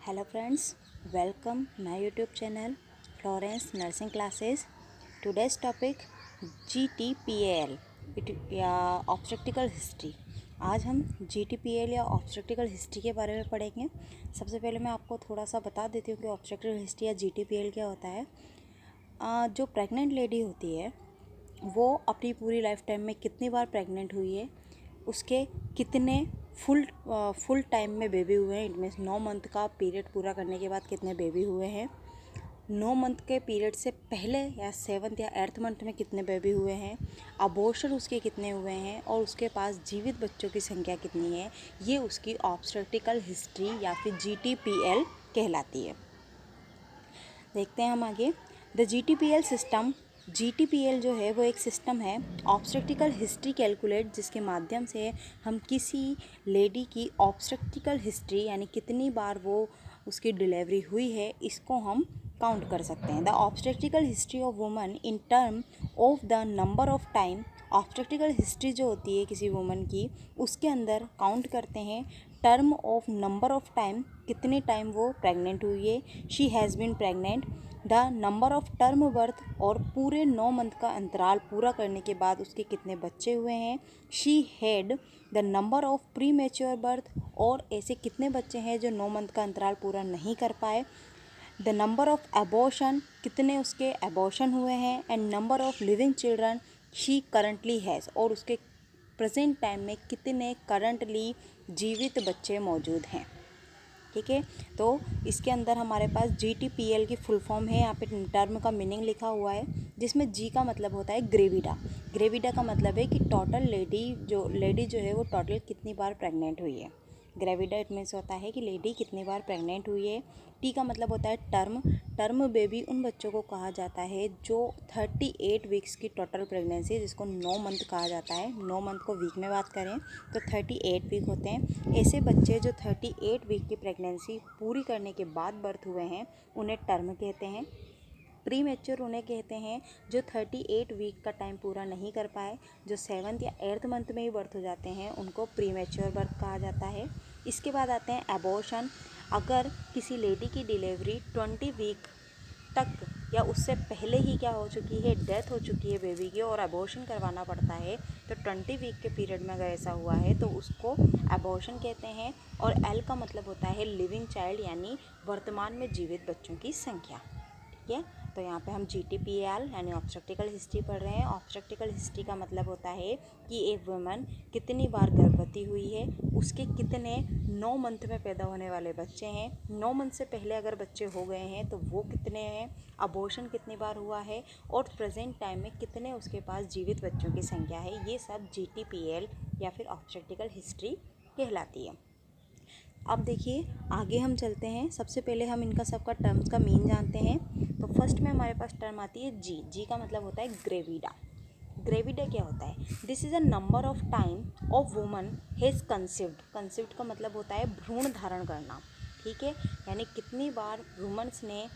Hello friends, welcome my YouTube channel Florence Nursing Classes. Today's topic GTPAL या obstetrical history. आज हम GTPAL या obstetrical history के बारे में पढ़ेंगे. सबसे पहले मैं आपको थोड़ा सा बता देती हूँ कि ऑब्स्टेट्रिकल हिस्ट्री या GTPAL क्या होता है. जो प्रेग्नेंट लेडी होती है वो अपनी पूरी लाइफ टाइम में कितनी बार प्रेग्नेंट हुई है, उसके कितने फुल टाइम में बेबी हुए हैं, इट मीन्स 9 मंथ का पीरियड पूरा करने के बाद कितने बेबी हुए हैं, 9 मंथ के पीरियड से पहले या 7th या 8th मंथ में कितने बेबी हुए हैं, अबॉर्शन उसके कितने हुए हैं और उसके पास जीवित बच्चों की संख्या कितनी है. ये उसकी ऑब्स्टेट्रिकल हिस्ट्री या फिर GTPL कहलाती है. देखते हैं हम आगे. The GTPL system. GTPL जो है वो एक सिस्टम है ऑब्स्टेट्रिकल हिस्ट्री कैलकुलेट, जिसके माध्यम से हम किसी लेडी की ऑब्स्टेट्रिकल हिस्ट्री यानी कितनी बार वो उसकी डिलीवरी हुई है इसको हम काउंट कर सकते हैं. The obstetrical history of woman in term of the number of time. Obstetrical history जो होती है किसी वुमन की, उसके अंदर काउंट करते हैं term of number of time, कितने टाइम वो प्रेग्नेंट हुई है. She has been pregnant. The number of term birth, और पूरे 9 मंथ का अंतराल पूरा करने के बाद उसके कितने बच्चे हुए हैं. She had the number of pre mature birth, और ऐसे कितने बच्चे हैं जो 9 मंथ का अंतराल पूरा नहीं कर पाए. द नंबर ऑफ एबॉर्शन, कितने उसके एबॉर्शन हुए हैं. And number of living children she currently has, और उसके प्रेजेंट टाइम में कितने करंटली जीवित बच्चे मौजूद हैं. ठीक है, तो इसके अंदर हमारे पास GTPL की फुल फॉर्म है. यहाँ पे टर्म का मीनिंग लिखा हुआ है, जिसमें G का मतलब होता है ग्रेविडा. ग्रेविडा का मतलब है कि टोटल लेडी जो है वो टोटल कितनी बार प्रेग्नेंट हुई है. ग्रेविडा इट मीन्स होता है कि लेडी कितनी बार प्रेग्नेंट हुई है. T का मतलब होता है टर्म. टर्म बेबी उन बच्चों को कहा जाता है जो 38 वीक्स की टोटल प्रेगनेंसी, जिसको 9 मंथ कहा जाता है. 9 मंथ को वीक में बात करें तो 38 वीक होते हैं. ऐसे बच्चे जो 38 वीक की प्रेगनेंसी पूरी करने के बाद बर्थ हुए हैं उन्हें टर्म कहते हैं. प्री मैच्योर उन्हें कहते हैं जो 38 वीक का टाइम पूरा नहीं कर पाए, जो 7th या 8th मंथ में ही बर्थ हो जाते हैं, उनको प्री मैच्योर बर्थ कहा जाता है. इसके बाद आते हैं एबॉर्शन. अगर किसी लेडी की डिलीवरी 20 वीक तक या उससे पहले ही क्या हो चुकी है, डेथ हो चुकी है बेबी की, और एबॉर्शन करवाना पड़ता है, तो 20 वीक के पीरियड में अगर ऐसा हुआ है तो उसको एबॉर्शन कहते हैं. और L का मतलब होता है लिविंग चाइल्ड, यानी वर्तमान में जीवित बच्चों की संख्या. ठीक है, तो यहाँ पे हम GTPL यानी ऑब्स्टेट्रिकल हिस्ट्री पढ़ रहे हैं. ऑब्स्टेट्रिकल हिस्ट्री का मतलब होता है कि एक वुमन कितनी बार गर्भवती हुई है, उसके कितने 9 मंथ में पैदा होने वाले बच्चे हैं, 9 मंथ से पहले अगर बच्चे हो गए हैं तो वो कितने हैं, अबॉर्शन कितनी बार हुआ है, और प्रेजेंट टाइम में कितने उसके पास जीवित बच्चों की संख्या है. ये सब GTPL या फिर ऑब्स्टेट्रिकल हिस्ट्री कहलाती है. अब देखिए आगे हम चलते हैं. सबसे पहले हम इनका सबका टर्म्स का मीन जानते हैं. तो फर्स्ट में हमारे पास टर्म आती है जी का मतलब होता है ग्रेविडा. ग्रेविडा क्या होता है? This is a number of time of woman has conceived. Conceived का मतलब होता है भ्रूण धारण करना. ठीक है, यानी कितनी बार वुमन्स ने,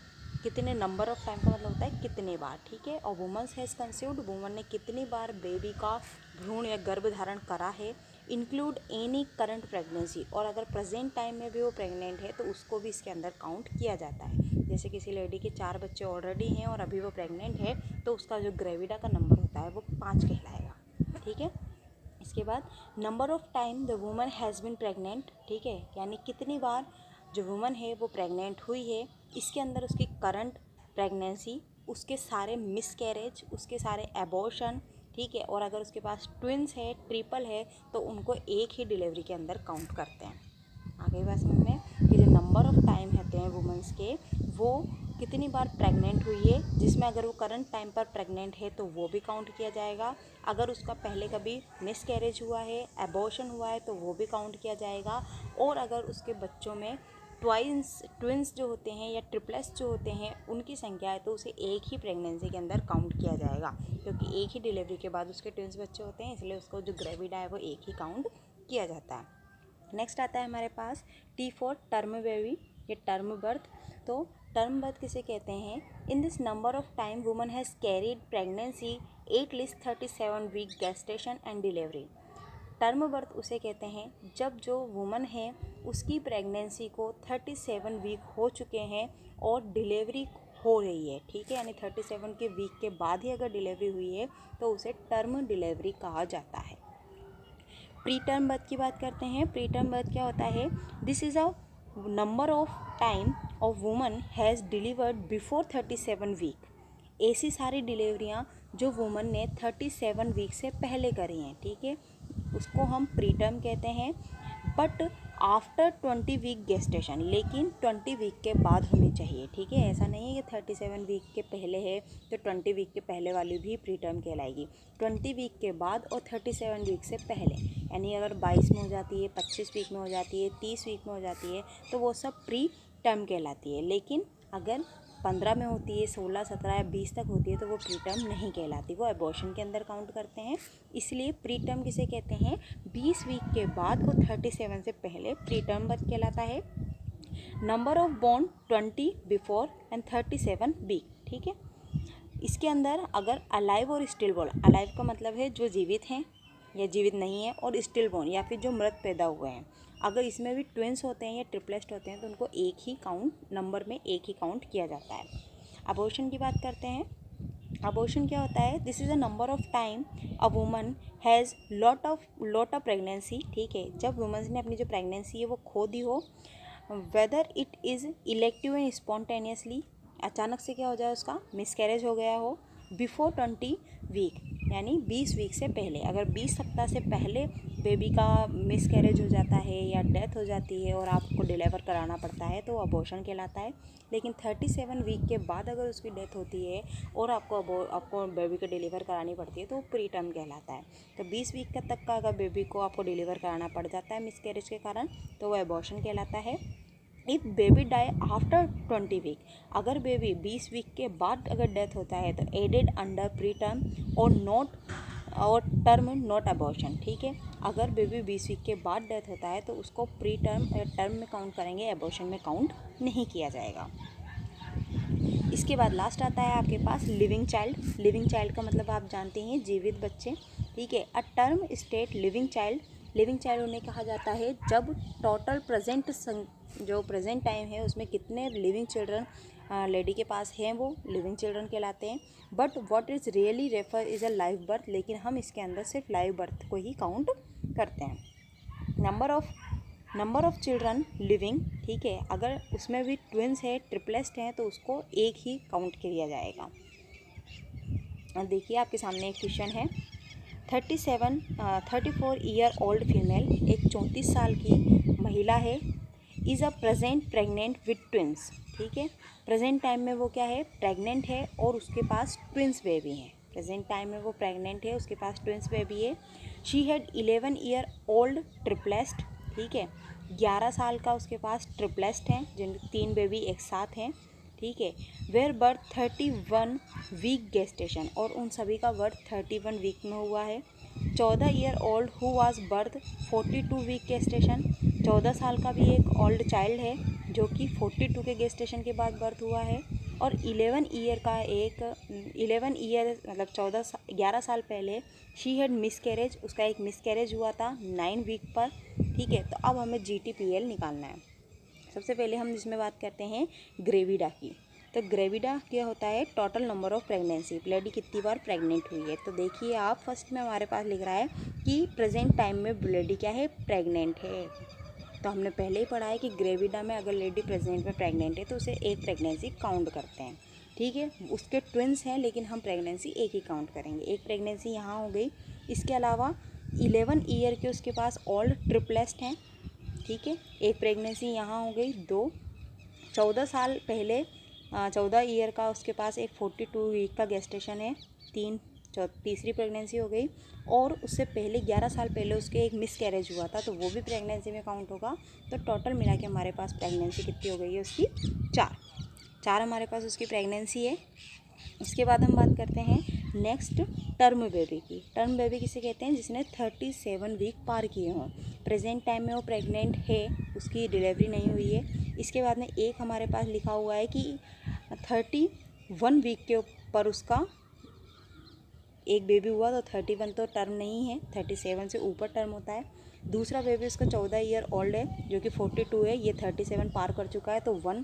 कितने नंबर ऑफ टाइम का मतलब होता है कितने बार. ठीक है, और वुमन्स हैज़ कंसीव्ड, वुमन ने कितनी बार बेबी का भ्रूण या गर्भ धारण करा है. इंक्लूड एनी करंट प्रेगनेंसी, और अगर प्रेजेंट टाइम में भी वो प्रेग्नेंट है तो उसको भी इसके अंदर काउंट किया जाता है. जैसे किसी लेडी के 4 बच्चे ऑलरेडी हैं और अभी वो प्रेग्नेंट है तो उसका जो ग्रेविडा का नंबर होता है वो 5 कहलाएगा. ठीक है, इसके बाद number of time the woman has been pregnant. ठीक है, यानी कितनी बार जो वुमन है वो प्रेग्नेंट हुई है. इसके अंदर उसकी करंट प्रेगनेंसी, उसके सारे मिस कैरेज, उसके सारे एबॉर्शन. ठीक है, और अगर उसके पास ट्विंस है, ट्रिपल है, तो उनको एक ही डिलीवरी के अंदर काउंट करते हैं. आगे बात समझ में कि जो नंबर ऑफ टाइम होते हैं वुमेंस के, वो कितनी बार प्रेग्नेंट हुई है, जिसमें अगर वो करंट टाइम पर प्रेग्नेंट है तो वो भी काउंट किया जाएगा. अगर उसका पहले कभी मिस कैरेज हुआ है, एबॉर्शन हुआ है, तो वो भी काउंट किया जाएगा. और अगर उसके बच्चों में ट्विंस जो होते हैं या ट्रिपलेट्स जो होते हैं उनकी संख्या है तो उसे एक ही प्रेगनेंसी के अंदर काउंट किया जाएगा, क्योंकि एक ही डिलीवरी के बाद उसके ट्विंस बच्चे होते हैं, इसलिए उसको जो ग्रेविडा है वो एक ही काउंट किया जाता है. नेक्स्ट आता है हमारे पास T फॉर टर्म बेबी या टर्म बर्थ. तो टर्म बर्थ किसे कहते हैं? In this number of time woman has carried pregnancy at least 37 week gestation and delivery. Term birth उसे कहते हैं जब जो वुमन है उसकी प्रेगनेंसी को 37 वीक हो चुके हैं और डिलीवरी हो रही है, ठीक है, यानी 37 के वीक के बाद ही अगर डिलीवरी हुई है तो उसे टर्म डिलीवरी कहा जाता है। प्री टर्म बर्थ की बात करते हैं। प्री टर्म बर्थ क्या होता है? This is a number of time of woman has delivered before 37 week. ऐसी सारी डिलीवरियाँ जो वुमन ने 37 वीक से पहले करी हैं, ठीक है, उसको हम प्री टर्म कहते हैं। बट आफ्टर 20 वीक गेस्टेशन, लेकिन 20 वीक के बाद होनी चाहिए, ठीक है। ऐसा नहीं है कि 37 वीक के पहले है तो 20 वीक के पहले वाली भी प्री टर्म कहलाएगी। 20 वीक के बाद और 37 वीक से पहले, यानी अगर 22 में हो जाती है, 25 वीक में हो जाती है, 30 वीक में हो जाती है तो वो सब प्री टर्म कहलाती है। लेकिन अगर 15 में होती है, 16, 17 या 20 तक होती है तो वो प्री टर्म नहीं कहलाती, वो एबॉर्शन के अंदर काउंट करते हैं। इसलिए प्री टर्म किसे कहते हैं? 20 वीक के बाद और 37 से पहले प्री टर्म बर्थ कहलाता है। Number of born 20 before and 37 week, ठीक है। इसके अंदर अगर अलाइव और स्टिल बॉर्न, अलाइव का मतलब है जो जीवित हैं या जीवित नहीं है, और स्टिल बॉर्न या फिर जो मृत पैदा हुए हैं, अगर इसमें भी ट्विंस होते हैं या ट्रिपलेस्ट होते हैं तो उनको एक ही काउंट, नंबर में एक ही काउंट किया जाता है। अबॉर्शन की बात करते हैं। अबॉर्शन क्या होता है? This is a number of time a woman has lot of pregnancy, ठीक है, जब वुमेंस ने अपनी जो प्रेगनेंसी है वो खो दी हो, whether it is elective and spontaneously, अचानक से क्या हो जाए, उसका मिसकैरेज हो गया हो, बिफोर 20 वीक, यानी 20 वीक से पहले। अगर 20 सप्ताह से पहले बेबी का मिसकैरेज हो जाता है या डेथ हो जाती है और आपको डिलीवर कराना पड़ता है तो अबॉर्शन कहलाता है। लेकिन 37 वीक के बाद अगर उसकी डेथ होती है और आपको बेबी को डिलीवर करानी पड़ती है तो वो प्री टर्म कहलाता है। तो 20 वीक तक का अगर बेबी को आपको डिलीवर कराना पड़ जाता है मिसकैरेज के कारण तो वो अबॉर्शन कहलाता है। If baby die after 20 week, अगर बेबी 20 वीक के बाद अगर डेथ होता है तो एडेड अंडर प्री टर्म और टर्म नॉट अबॉर्शन, ठीक है। अगर बेबी 20 वीक के बाद डेथ होता है तो उसको प्री टर्म या टर्म में काउंट करेंगे, अबॉर्शन में काउंट नहीं किया जाएगा। इसके बाद लास्ट आता है आपके पास लिविंग चाइल्ड। लिविंग चाइल्ड का मतलब आप जानते हैं जीवित बच्चे, ठीक है। A term state living child उन्हें कहा जाता है जब टोटल जो प्रेजेंट टाइम है उसमें कितने लिविंग चिल्ड्रन लेडी के पास हैं वो लिविंग चिल्ड्रन कहलाते हैं। But what is really refer is a live birth, लेकिन हम इसके अंदर सिर्फ लाइव बर्थ को ही काउंट करते हैं। नंबर ऑफ चिल्ड्रन लिविंग, ठीक है, अगर उसमें भी ट्विंस है, ट्रिपलेस्ट हैं तो उसको एक ही काउंट किया जाएगा। और देखिए आपके सामने एक क्वेश्चन है। 34 ईयर ओल्ड फीमेल, एक 34 साल की महिला है, is a present pregnant with twins, ठीक है। प्रेजेंट टाइम में वो क्या है? प्रेग्नेंट है और उसके पास ट्विंस बेबी हैं। प्रेजेंट टाइम में वो प्रेग्नेंट है, उसके पास ट्विंस बेबी है। शी हैड 11 ईयर ओल्ड ट्रिपलेस्ट, ठीक है, 11 साल का उसके पास ट्रिपलेस्ट हैं जिन 3 बेबी एक साथ हैं, ठीक है। वेयर बर्थ 31 वीक गेस्टेशन, और उन सभी का बर्थ 31 वीक में हुआ है। 14 year old who was birth 42 week gestation, 14 साल का भी एक ओल्ड चाइल्ड है जो कि 42 के गेस्टेशन के बाद बर्थ हुआ है। और 11 ईयर मतलब 11 साल पहले शी हैड मिसकैरेज, उसका एक मिसकैरेज हुआ था 9 वीक पर, ठीक है। तो अब हमें GTPL निकालना है। सबसे पहले हम इसमें बात करते हैं ग्रेविडा की। तो ग्रेविडा क्या होता है? Total number of pregnancy, lady कितनी बार प्रेग्नेंट हुई है। तो देखिए आप फर्स्ट में हमारे पास लिख रहा है कि प्रेजेंट टाइम में लेडी क्या है? प्रेग्नेंट है। तो हमने पहले ही पढ़ा है कि ग्रेविडा में अगर लेडी प्रेजेंट में प्रेग्नेंट है तो उसे एक प्रेगनेंसी काउंट करते हैं, ठीक है। उसके ट्विंस हैं लेकिन हम प्रेगनेंसी एक ही काउंट करेंगे। एक प्रेगनेंसी यहाँ हो गई। इसके अलावा 11 ईयर के उसके पास ओल्ड ट्रिपलेस्ट हैं, ठीक है। एक प्रेगनेंसी यहाँ हो गई 2। 14 साल पहले 14 ईयर का उसके पास एक 42 वीक का गेस्टेशन है 3, तीसरी प्रेगनेंसी हो गई। और उससे पहले 11 साल पहले उसके एक मिसकैरेज हुआ था तो वो भी प्रेगनेंसी में काउंट होगा। तो टोटल मिला के हमारे पास प्रेगनेंसी कितनी हो गई है उसकी? 4 हमारे पास उसकी प्रेगनेंसी है। इसके बाद हम बात करते हैं नेक्स्ट टर्म बेबी की। टर्म बेबी किसे कहते हैं? जिसने 37 वीक पार किए हों। प्रेजेंट टाइम में वो प्रेग्नेंट है, उसकी डिलीवरी नहीं हुई है। इसके बाद में एक हमारे पास लिखा हुआ है कि 31 वीक के ऊपर उसका एक बेबी हुआ, तो 31 तो टर्म नहीं है, 37 से ऊपर टर्म होता है। दूसरा बेबी उसका 14 ईयर ओल्ड है जो कि 42 है, ये 37 पार कर चुका है, तो 1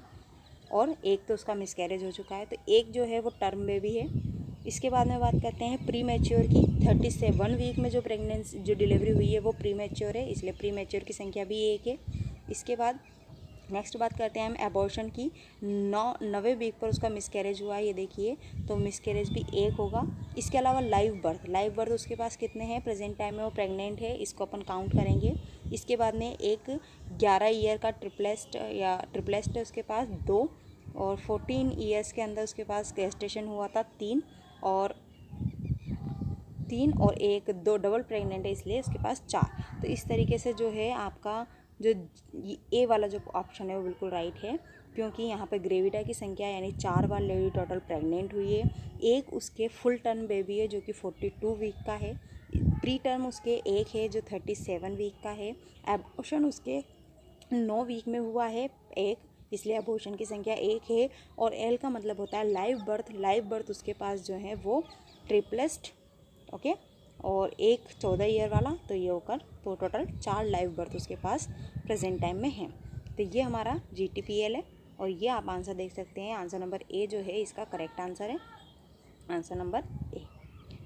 और एक तो उसका मिसकैरेज हो चुका है, तो एक जो है वो टर्म बेबी है। इसके बाद में बात करते हैं प्री मैच्योर की। 37 वीक में जो प्रेगनेंसी जो डिलीवरी हुई है वो प्री मैच्योर है, इसलिए प्री मैच्योर की संख्या भी एक है। इसके बाद नेक्स्ट बात करते हैं हम एबॉर्शन की। 9वें वीक पर उसका मिसकैरेज हुआ है, ये देखिए, तो मिसकैरेज भी एक होगा। इसके अलावा लाइव बर्थ उसके पास कितने हैं, प्रेजेंट टाइम में वो प्रेग्नेंट है, इसको अपन काउंट करेंगे। इसके बाद में एक 11 ईयर का ट्रिपलेस्ट है उसके पास 2, और 14 ईयर्स के अंदर उसके पास गेस्टेशन हुआ था 3 और एक 2 डबल प्रेग्नेंट है, इसलिए उसके पास 4। तो इस तरीके से जो है आपका जो ए वाला जो ऑप्शन है वो बिल्कुल राइट है, क्योंकि यहाँ पे ग्रेविडा की संख्या यानी 4 बार लेडी टोटल प्रेग्नेंट हुई है। एक उसके फुल टर्म बेबी है जो कि 42 वीक का है। प्री टर्म उसके एक है जो 37 वीक का है। एबॉर्शन उसके 9 वीक में हुआ है एक, इसलिए एबॉर्शन की संख्या एक है। और एल का मतलब होता है लाइव बर्थ उसके पास जो है वो ट्रिपलेस्ट, ओके, और एक 14 ईयर वाला, तो ये होकर तो टोटल 4 लाइव बर्थ उसके पास प्रेजेंट टाइम में हैं। तो ये हमारा GTPL है, और ये आप आंसर देख सकते हैं। आंसर नंबर ए जो है इसका करेक्ट आंसर है, answer number A.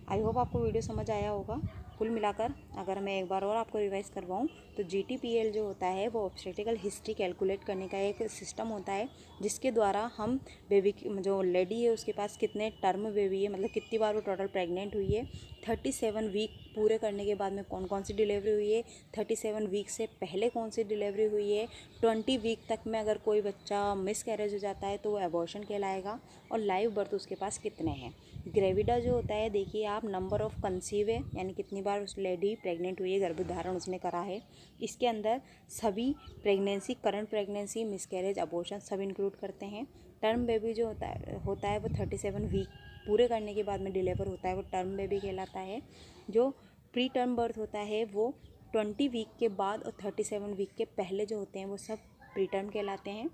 I hope आपको वीडियो समझ आया होगा। कुल मिलाकर अगर मैं एक बार और आपको रिवाइज करवाऊँ तो GTPL जो होता है वो ऑब्स्टेट्रिकल हिस्ट्री कैलकुलेट करने का एक सिस्टम होता है, जिसके द्वारा हम बेबी जो लेडी है उसके पास कितने टर्म बेबी है, मतलब कितनी बार वो टोटल प्रेग्नेंट हुई है, 37 वीक पूरे करने के बाद में कौन कौन सी डिलीवरी हुई है, 37 वीक से पहले कौन सी डिलीवरी हुई है, 20 वीक तक में अगर कोई बच्चा मिस कैरेज हो जाता है तो वो एबॉर्शन कहलाएगा, और लाइव बर्थ उसके पास कितने हैं। ग्रेविडा जो होता है, देखिए आप, नंबर ऑफ कंसीव है, यानी कितनी बार उस लेडी प्रेग्नेंट हुई है, गर्भधारण उसने करा है। इसके अंदर सभी pregnancy, current pregnancy, miscarriage, abortion सब इंक्लूड करते हैं। टर्म बेबी जो होता है वो 37 वीक पूरे करने के बाद में डिलीवर होता है, वो टर्म बेबी कहलाता है। जो प्री टर्म बर्थ होता है वो 20 वीक के बाद और 37 वीक के पहले जो होते हैं वो सब प्री टर्म कहलाते हैं।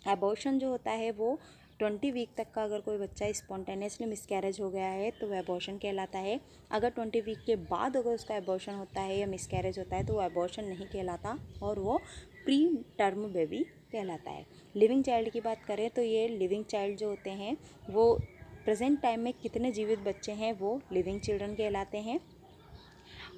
एबॉर्शन जो होता है वो 20 वीक तक का अगर कोई बच्चा स्पॉन्टेनियसली मिसकैरेज हो गया है तो वह एबॉर्शन कहलाता है। अगर 20 वीक के बाद अगर उसका एबॉर्शन होता है या मिसकैरेज होता है तो वो एबॉर्शन नहीं कहलाता, और वो प्री टर्म बेबी कहलाता है। लिविंग चाइल्ड की बात करें तो ये लिविंग चाइल्ड जो होते हैं वो प्रेजेंट टाइम में कितने जीवित बच्चे हैं वो लिविंग चिल्ड्रन कहलाते हैं,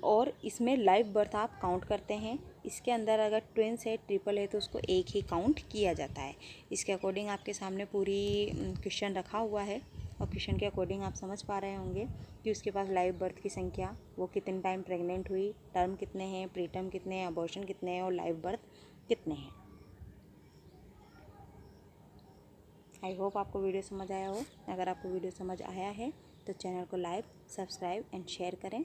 और इसमें लाइव बर्थ आप काउंट करते हैं। इसके अंदर अगर ट्विंस है, ट्रिपल है, तो उसको एक ही काउंट किया जाता है। इसके अकॉर्डिंग आपके सामने पूरी क्वेश्चन रखा हुआ है, और क्वेश्चन के अकॉर्डिंग आप समझ पा रहे होंगे कि उसके पास लाइव बर्थ की संख्या, वो कितने टाइम प्रेग्नेंट हुई, टर्म कितने हैं, प्री टर्म कितने हैं, अबॉर्शन कितने हैं, और लाइव बर्थ कितने हैं। आई होप आपको वीडियो समझ आया हो। अगर आपको वीडियो समझ आया है तो चैनल को लाइक, सब्सक्राइब एंड शेयर करें,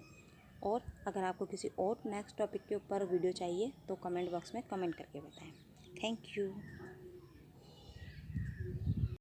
और अगर आपको किसी और नेक्स्ट टॉपिक के ऊपर वीडियो चाहिए तो कमेंट बॉक्स में कमेंट करके बताएं। Thank you.